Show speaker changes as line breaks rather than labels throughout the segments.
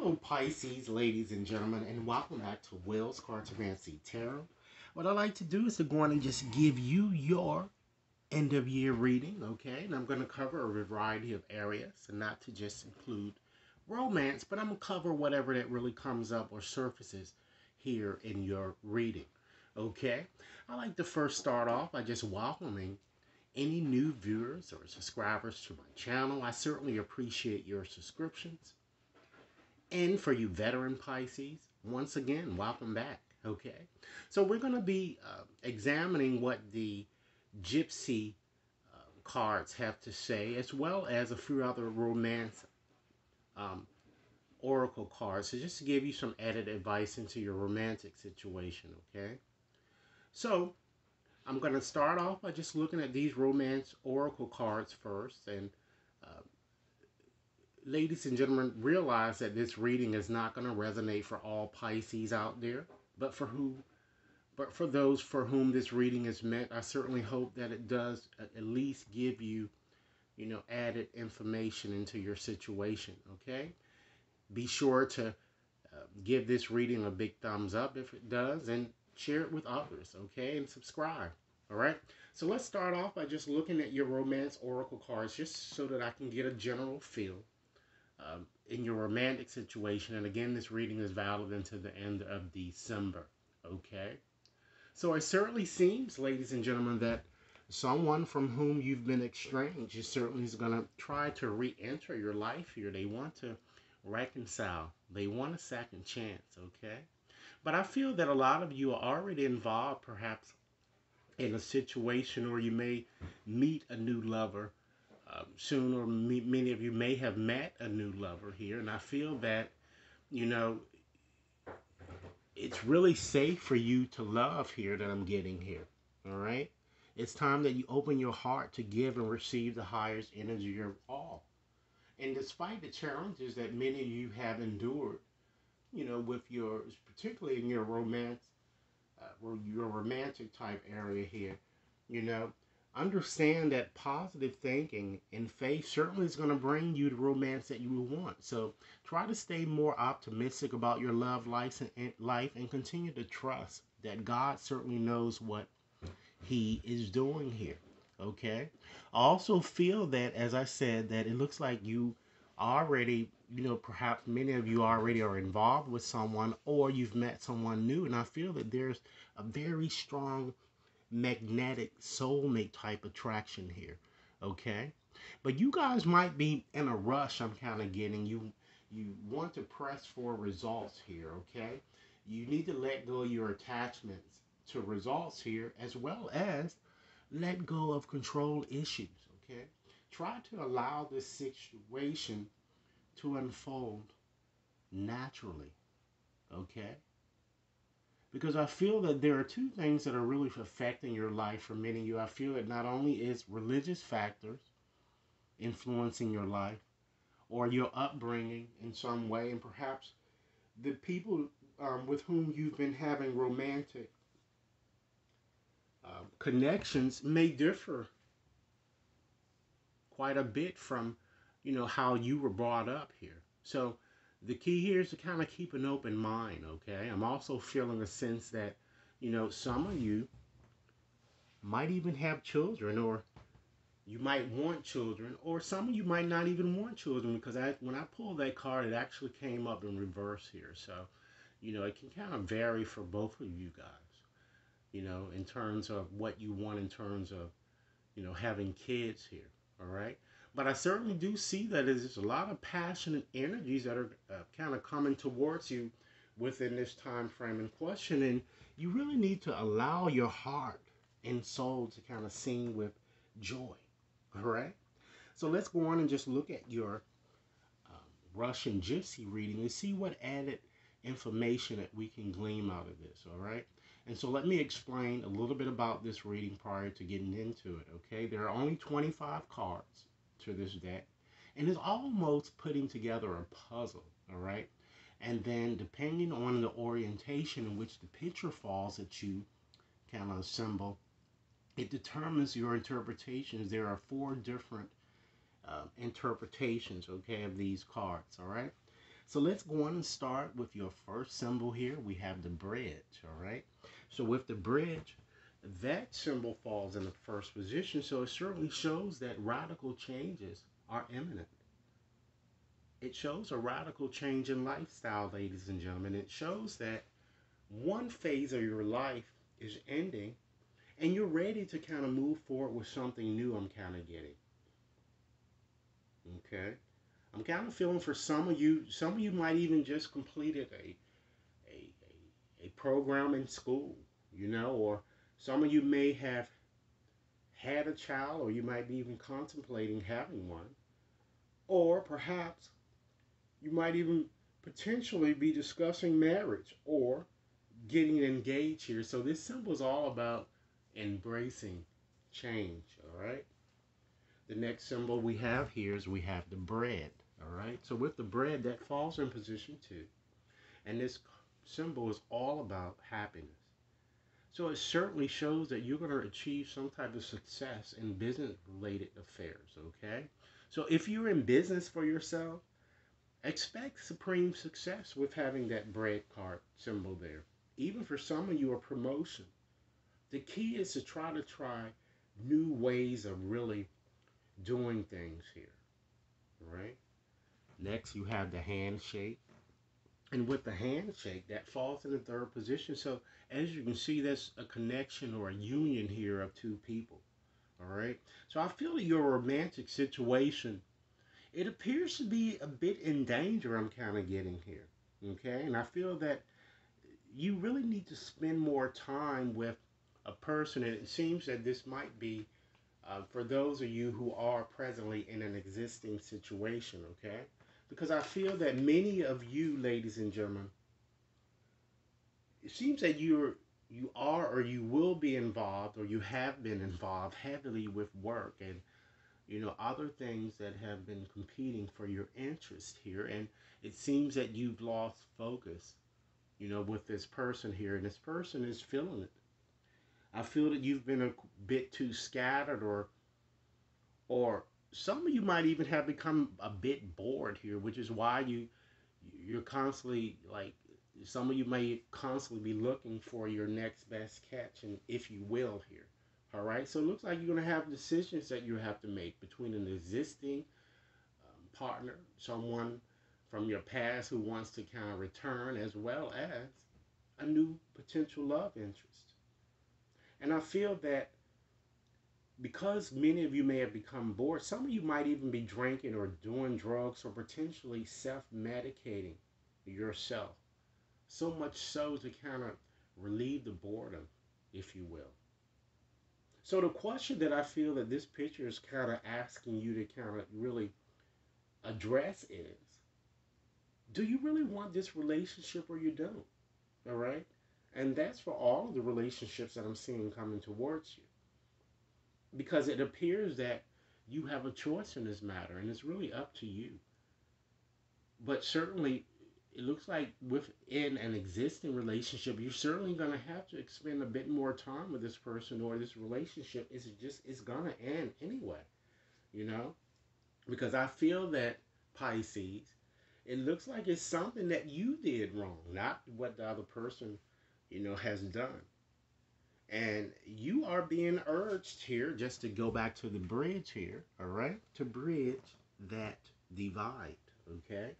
Hello, Pisces, ladies and gentlemen, and welcome back to Will's Cartomancy Tarot. What I like to do is to go on and just give you your end of year reading, okay? And I'm going to cover a variety of areas, and not to just include romance, but I'm going to cover whatever that really comes up or surfaces here in your reading, okay? I like to first start off by just welcoming any new viewers or subscribers to my channel. I certainly appreciate your subscriptions. And for you veteran Pisces, once again, welcome back. Okay, so we're going to be examining what the Gypsy cards have to say, as well as a few other romance um, oracle cards. So just to give you some added advice into your romantic situation. Okay, so I'm going to start off by just looking at these romance oracle cards first, and uh, ladies and gentlemen, realize that this reading is not going to resonate for all Pisces out there, but for those for whom this reading is meant, I certainly hope that it does at least give you, added information into your situation. Okay, be sure to give this reading a big thumbs up if it does, and share it with others. Okay, and subscribe. All right. So let's start off by just looking at your romance oracle cards, just so that I can get a general feel in your romantic situation. And again, this reading is valid until the end of December. Okay? So it certainly seems, ladies and gentlemen, that someone from whom you've been estranged is certainly going to try to re-enter your life here. They want to reconcile. They want a second chance. Okay? But I feel that a lot of you are already involved, perhaps, in a situation where you may meet a new lover soon, or many of you may have met a new lover here, and I feel that, you know, it's really safe for you to love here that I'm getting here, all right? It's time that you open your heart to give and receive the highest energy of all. And despite the challenges that many of you have endured, with your, particularly in your your romantic type area here, you know, understand that positive thinking and faith certainly is going to bring you the romance that you want. So try to stay more optimistic about your love life and continue to trust that God certainly knows what he is doing here. Okay. I also feel that, as I said, that it looks like you already, perhaps many of you already are involved with someone, or you've met someone new. And I feel that there's a very strong magnetic soulmate type attraction here. Okay. But you guys might be in a rush. I'm kind of getting you want to press for results here. Okay. You need to let go of your attachments to results here, as well as let go of control issues. Okay. Try to allow this situation to unfold naturally. Okay. Because I feel that there are two things that are really affecting your life for many of you. I feel that not only is religious factors influencing your life, or your upbringing in some way, and perhaps the people with whom you've been having romantic connections may differ quite a bit from, how you were brought up here. So the key here is to kind of keep an open mind, okay? I'm also feeling a sense that, some of you might even have children, or you might want children, or some of you might not even want children, because when I pulled that card, it actually came up in reverse here. So, it can kind of vary for both of you guys, in terms of what you want, in terms of, having kids here, all right? But I certainly do see that there's a lot of passionate energies that are kind of coming towards you within this time frame in question, and you really need to allow your heart and soul to kind of sing with joy, all right? So let's go on and just look at your Russian Gypsy reading and see what added information that we can glean out of this, all right? And so let me explain a little bit about this reading prior to getting into it, okay? There are only 25 cards to this deck, and it's almost putting together a puzzle, all right? And then depending on the orientation in which the picture falls that you kind of assemble, it determines your interpretations. There are 4 different interpretations, okay, of these cards, all right? So let's go on and start with your first symbol here. We have the bridge, all right? So with the bridge, that symbol falls in the first position. So it certainly shows that radical changes are imminent. It shows a radical change in lifestyle, ladies and gentlemen. It shows that one phase of your life is ending and you're ready to kind of move forward with something new. I'm kind of getting. Okay. I'm kind of feeling for some of you might even just completed a, a program in school, or some of you may have had a child, or you might be even contemplating having one, or perhaps you might even potentially be discussing marriage or getting engaged here. So this symbol is all about embracing change, all right? The next symbol we have here is we have the bread, all right? So with the bread, that falls in position 2. And this symbol is all about happiness. So it certainly shows that you're going to achieve some type of success in business related affairs, okay? So if you're in business for yourself, expect supreme success with having that bread card symbol there. Even for some of you, a promotion. The key is to try new ways of really doing things here, right? Next, you have the handshake. And with the handshake, that falls in the third position. So as you can see, that's a connection or a union here of two people, all right? So I feel that your romantic situation, it appears to be a bit in danger, I'm kind of getting here, okay? And I feel that you really need to spend more time with a person, and it seems that this might be for those of you who are presently in an existing situation, okay? Because I feel that many of you, ladies and gentlemen, it seems that you are or you will be involved or you have been involved heavily with work and other things that have been competing for your interest here, and it seems that you've lost focus with this person here, and this person is feeling it. I feel that you've been a bit too scattered, or some of you might even have become a bit bored here, which is why you're constantly like, some of you may constantly be looking for your next best catch, and if you will here. All right, so it looks like you're going to have decisions that you have to make between an existing partner, someone from your past who wants to kind of return, as well as a new potential love interest. And I feel that because many of you may have become bored, some of you might even be drinking or doing drugs or potentially self-medicating yourself. So much so to kind of relieve the boredom, if you will. So the question that I feel that this picture is kind of asking you to kind of really address is, do you really want this relationship or you don't? All right? And that's for all of the relationships that I'm seeing coming towards you. Because it appears that you have a choice in this matter, and it's really up to you. But certainly, it looks like within an existing relationship, you're certainly going to have to spend a bit more time with this person, or this relationship is going to end anyway, you know? Because I feel that, Pisces, it looks like it's something that you did wrong, not what the other person, has done. And you are being urged here, just to go back to the bridge here, all right, to bridge that divide, okay?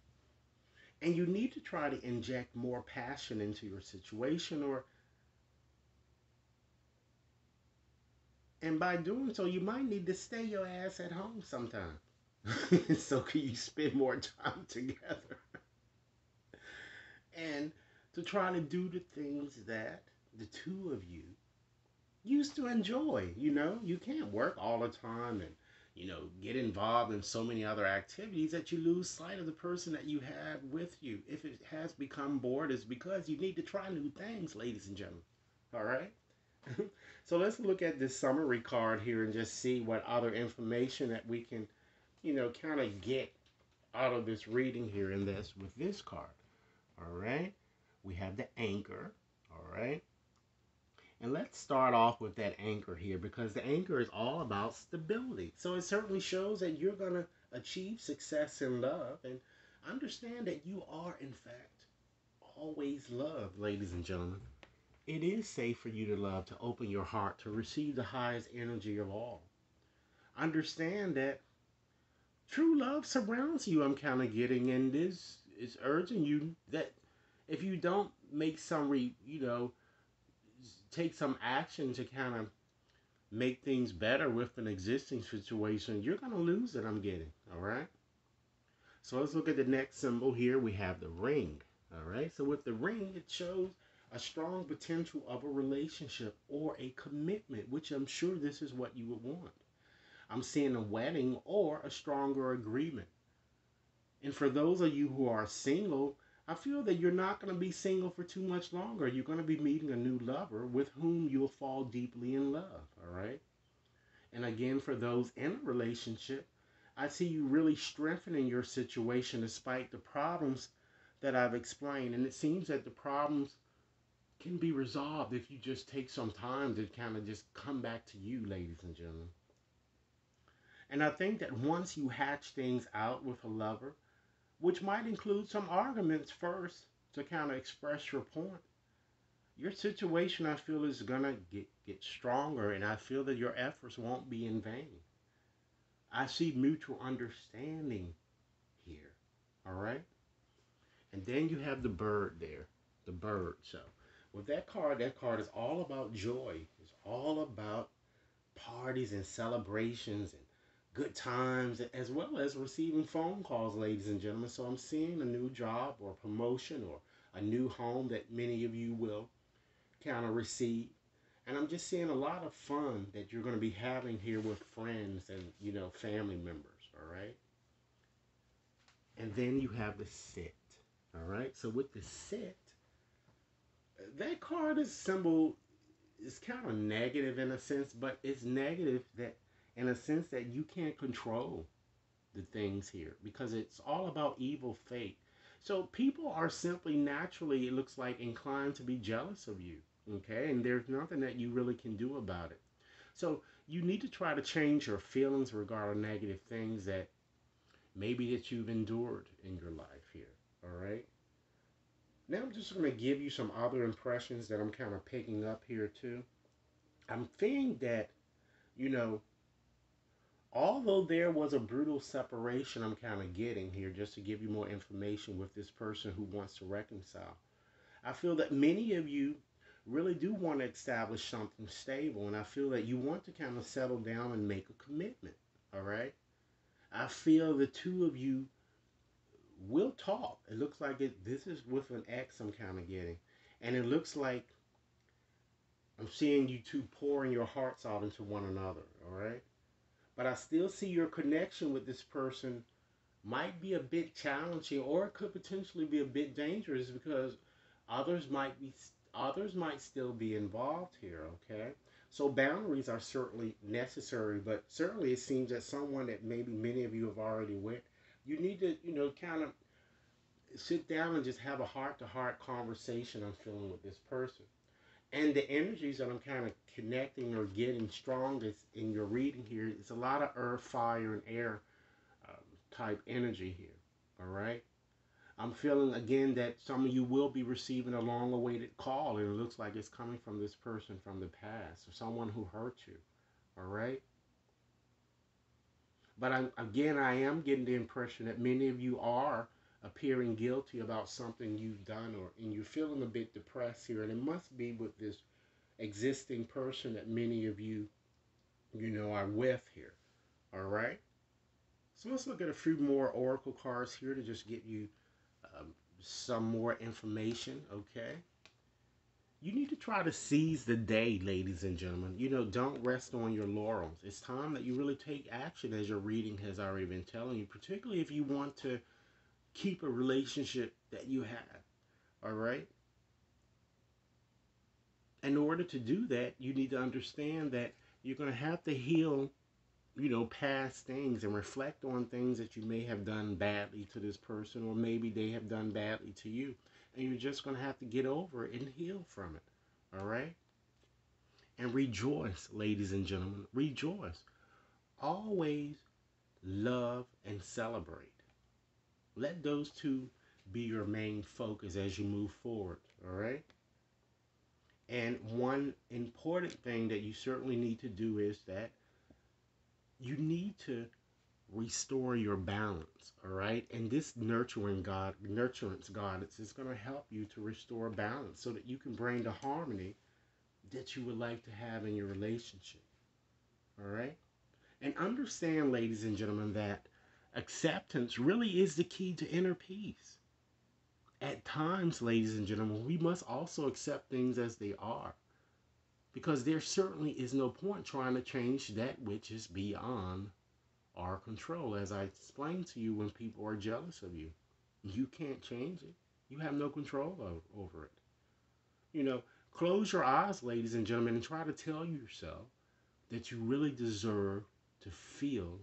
And you need to try to inject more passion into your situation, and by doing so, you might need to stay your ass at home sometime. So can you spend more time together? And to try to do the things that the two of you used to enjoy. You can't work all the time and get involved in so many other activities that you lose sight of the person that you have with you. If it has become bored, it's because you need to try new things, ladies and gentlemen. All right. So let's look at this summary card here and just see what other information that we can kind of get out of this reading here in this with this card. All right, we have the anchor. All right, and let's start off with that anchor here, because the anchor is all about stability. So it certainly shows that you're going to achieve success in love, and Understand that you are, in fact, always loved, ladies and gentlemen. It is safe for you to love, to open your heart, to receive the highest energy of all. Understand that true love surrounds you, I'm kind of getting, and this is urging you that if you don't make some, take some action to kind of make things better with an existing situation, you're going to lose it, I'm getting, all right? So let's look at the next symbol here. We have the ring. All right. So with the ring, it shows a strong potential of a relationship or a commitment, which I'm sure this is what you would want. I'm seeing a wedding or a stronger agreement. And for those of you who are single, I feel that you're not going to be single for too much longer. You're going to be meeting a new lover with whom you'll fall deeply in love. All right. And again, for those in a relationship, I see you really strengthening your situation despite the problems that I've explained. And it seems that the problems can be resolved if you just take some time to kind of just come back to you, ladies and gentlemen. And I think that once you hatch things out with a lover, which might include some arguments first to kind of express your point, your situation, I feel, is going to get stronger. And I feel that your efforts won't be in vain. I see mutual understanding here. All right. And then you have the bird there, the bird. So with that card is all about joy. It's all about parties and celebrations and good times, as well as receiving phone calls, ladies and gentlemen. So I'm seeing a new job or promotion or a new home that many of you will kind of receive. And I'm just seeing a lot of fun that you're going to be having here with friends and, family members. All right. And then you have the sit. All right. So with the sit, that card is symbol is kind of negative in a sense, but it's negative that in a sense that you can't control the things here because it's all about evil fate. So people are simply naturally, it looks like, inclined to be jealous of you. Okay, and there's nothing that you really can do about it. So you need to try to change your feelings regarding negative things that maybe that you've endured in your life here. All right. Now I'm just going to give you some other impressions that I'm kind of picking up here too. I'm feeling that, you know, although there was a brutal separation I'm kind of getting here, just to give you more information with this person who wants to reconcile, I feel that many of you really do want to establish something stable, and I feel that you want to kind of settle down and make a commitment. All right. I feel the two of you will talk. It looks like this is with an X I'm kind of getting. And it looks like I'm seeing you two pouring your hearts out into one another, all right? But I still see your connection with this person might be a bit challenging, or it could potentially be a bit dangerous because others might be others might still be involved here, okay? So boundaries are certainly necessary, but certainly it seems that someone that maybe many of you have already with, you need to, kind of sit down and just have a heart to heart conversation I'm feeling with this person. And the energies that I'm kind of connecting or getting strongest in your reading here is a lot of earth, fire, and air um, type energy here. All right. I'm feeling again that some of you will be receiving a long awaited call, and it looks like it's coming from this person from the past or someone who hurt you. All right. But I am getting the impression that many of you are appearing guilty about something you've done, and you're feeling a bit depressed here, and it must be with this existing person that many of you, are with here. All right. So let's look at a few more oracle cards here to just get you um, some more information. Okay. You need to try to seize the day, ladies and gentlemen. Don't rest on your laurels. It's time that you really take action, as your reading has already been telling you, particularly if you want to keep a relationship that you have. All right. In order to do that, you need to understand that you're going to have to heal, past things and reflect on things that you may have done badly to this person, or maybe they have done badly to you. And you're just going to have to get over it and heal from it. All right. And rejoice, ladies and gentlemen. Rejoice. Always love and celebrate. Let those two be your main focus as you move forward, all right? And one important thing that you certainly need to do is that you need to restore your balance, all right? And this nurturance goddess is going to help you to restore balance so that you can bring the harmony that you would like to have in your relationship, all right? And understand, ladies and gentlemen, that acceptance really is the key to inner peace. At times, ladies and gentlemen, we must also accept things as they are, because there certainly is no point trying to change that which is beyond our control. As I explained to you, when people are jealous of you, you can't change it. You have no control over it. You know, close your eyes, ladies and gentlemen, and try to tell yourself that you really deserve to feel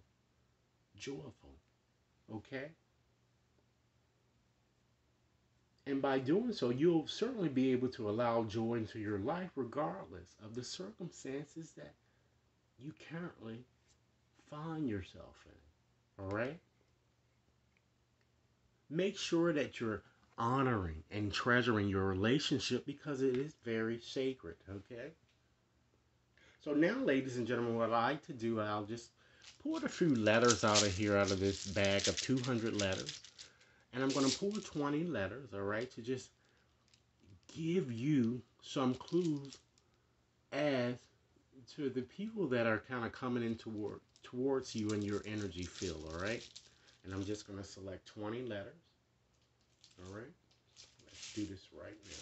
joyful, okay? And by doing so, you'll certainly be able to allow joy into your life regardless of the circumstances that you currently find yourself in. All right? Make sure that you're honoring and treasuring your relationship because it is very sacred, okay? So now, ladies and gentlemen, what I like to do, I'll just pull a few letters out of here, out of this bag of 200 letters. And I'm going to pull 20 letters, all right, to just give you some clues as to the people that are kind of coming in towards you in your energy field, all right? And I'm just going to select 20 letters, all right? Let's do this right now.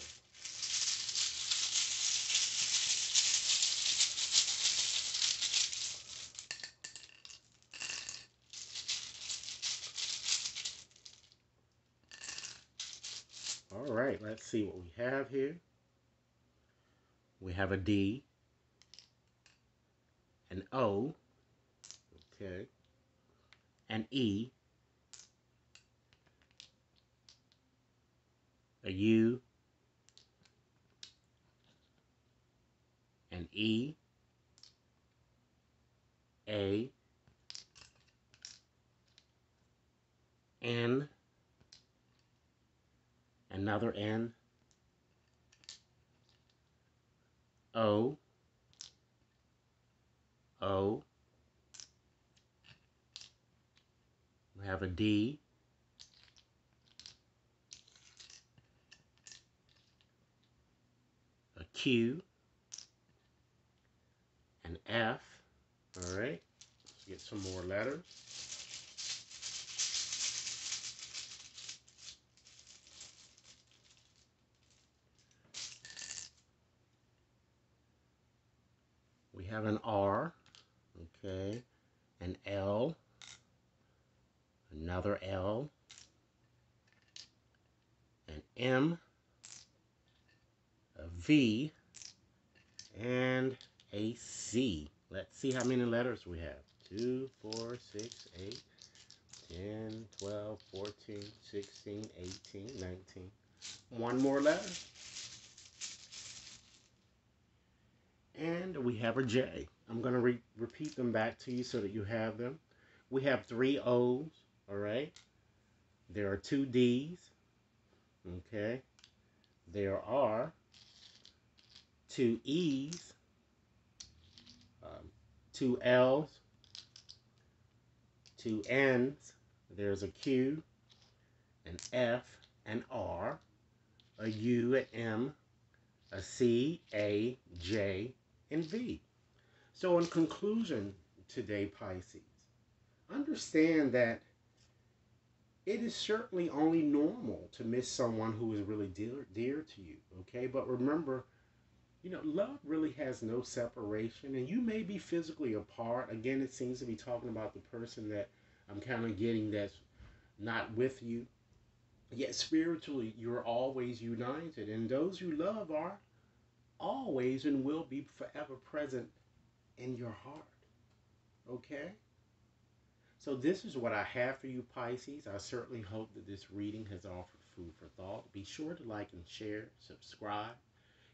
All right, let's see what we have here. We have a D, an O, okay, an E, a U, an E, A, N, another N, O, O, we have a D, a Q, an F, all right, let's get some more letters. We have an R, okay, an L, another L, an M, a V, and a C. Let's see how many letters we have. 2, 4, 6, 8, 10, 12, 14, 16, 18, 19. One more letter. And we have a J. I'm going to repeat them back to you so that you have them. We have 3 O's, all right? There are 2 D's, okay? There are 2 E's, 2 L's, 2 N's, there's a Q, an F, an R, a U, an M, a C, A, J, and V. So in conclusion today, Pisces, understand that it is certainly only normal to miss someone who is really dear to you, okay? But remember, you know, love really has no separation, and you may be physically apart. Again, it seems to be talking about the person that I'm kind of getting that's not with you. Yet spiritually, you're always united, and those you love are always and will be forever present in your heart. Okay? So this is what I have for you, Pisces. I certainly hope that this reading has offered food for thought. Be sure to like and share, subscribe.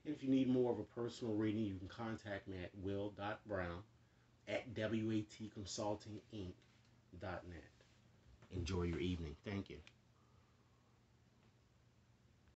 And if you need more of a personal reading, you can contact me at will.brown@watconsultinginc.net. Enjoy your evening. Thank you.